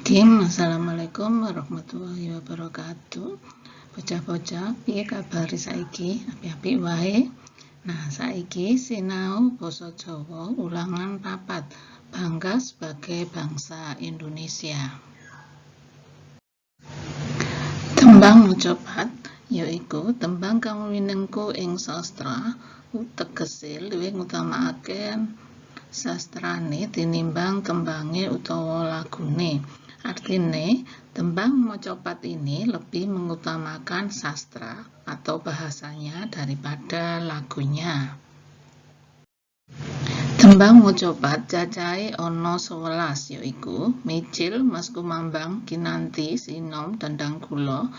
Assalamualaikum warahmatullahi wabarakatuh. Bocah-bocah, piye kabar saiki? Apik-apik wae. Nah, saiki sinau basa Jawa ulangan 4. Bangga sebagai bangsa Indonesia. Tembang mocopat yaiku tembang kang winengku ing sastra, tegese luwih ngutamakaké sastrane tinimbang tembange utawa lagune. Artine, tembang mocopat ini lebih mengutamakan sastra atau bahasanya daripada lagunya. Tembang mocopat cacahe ana 11 yaiku Micil, Mas Kumambang, Kinanti, Sinom, Dendang Gula,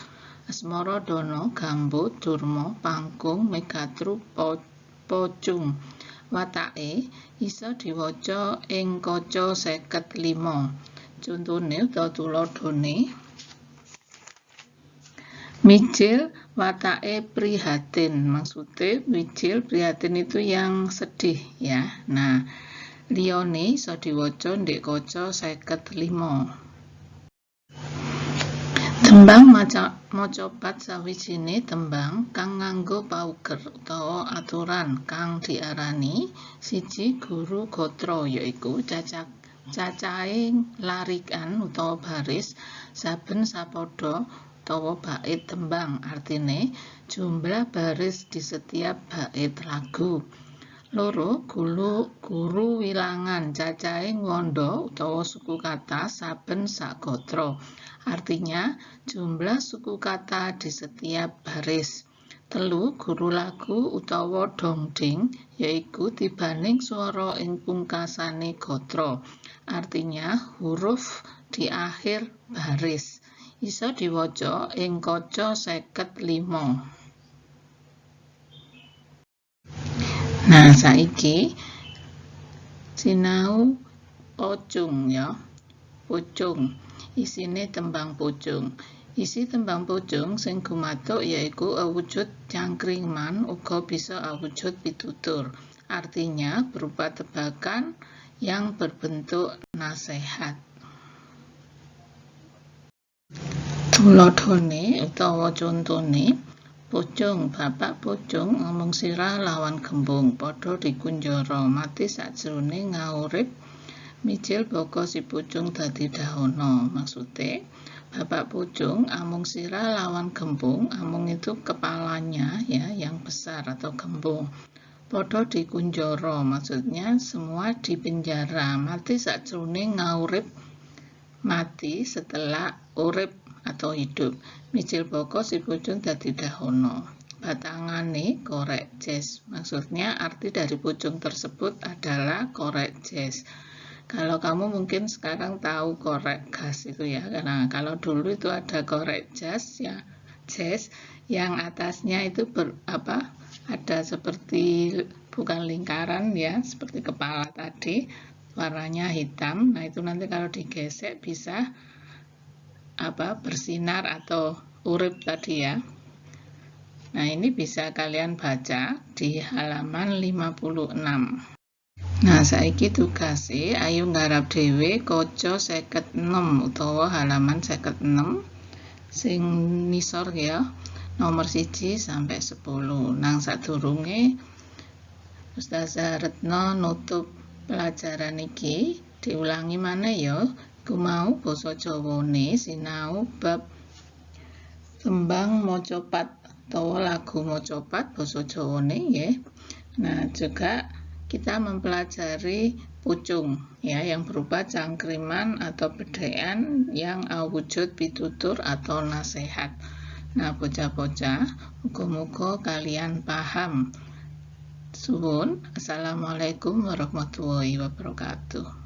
Asmara Dono, Gambut, Durma, Pangkung, Megatru, Pocung. Watake isa diwaca ing kaca 55. Contone utawa tuladhane: Micil watake prihatin. Maksudnya micil prihatin itu yang sedih ya. Nah, liyane iso diwaca ndek kaca 55. Tembang mocopat sawijine tembang kang nganggo pauger utawa aturan kang diarani siji guru gotra yaiku cacahe larikan utawa baris saben sapada utawa bait tembang. Artine jumlah baris di setiap bait lagu. Loro, guru wilangan cacahe ngondo utawa suku kata saben sagatra. Artinya jumlah suku kata di setiap baris. Telu, guru lagu utawa dongding yaiku tibaning swara ing pungkasane gatra. Artinya huruf di akhir baris. Isa diwaca ing kaca 55. Nah, saiki sinau pocung ya. Pocung. Isine tembang pocung. Isi tembang pocung sing gumathuk yaiku awujud cangkriman uga bisa awujud pitutur. Artinya berupa tebakan yang berbentuk nasihat. Tuladhane utawa contone: Pocung, bapak pocung ngomong sirah lawan gembung, padha dikunjara, mati sajrone ngaurip, micil baka si pocung dadi dahono. Maksudnya, bapak pocung amung sirah lawan gembung, amung itu kepalanya ya yang besar atau gembung. Padha dikunjara, maksudnya semua dipenjara, mati sajrone ngaurip, mati setelah urip atau hidup. Micil baka si pocung dadi dahono. Batangane korek jas. Maksudnya arti dari pocung tersebut adalah korek jas. Kalau kamu mungkin sekarang tahu korek gas itu ya. Karena kalau dulu itu ada korek jas ya, jas yang atasnya itu ada seperti bukan lingkaran ya, seperti kepala tadi, warnanya hitam. Nah, itu nanti kalau digesek bisa bersinar atau urip tadi ya. Nah, ini bisa kalian baca di halaman 56. Nah, saiki tugase ayo nggarap dhewe kaca 56 utawa halaman 56 sing nisor ya, nomor 1 sampai 10. Nang sadurunge Ustazah Retno nutup pelajaran iki, diulangi maneh ya. Iku mau basa Jawane sinau bab tembang mocopat atau lagu mocopat basa Jawane ya. Nah, juga kita mempelajari pucung ya, yang berupa cangkriman atau bedhekan yang awujud pitutur atau nasihat. Nah, bocah-bocah, muga-muga kalian paham. Suwun. Assalamualaikum warahmatullahi wabarakatuh.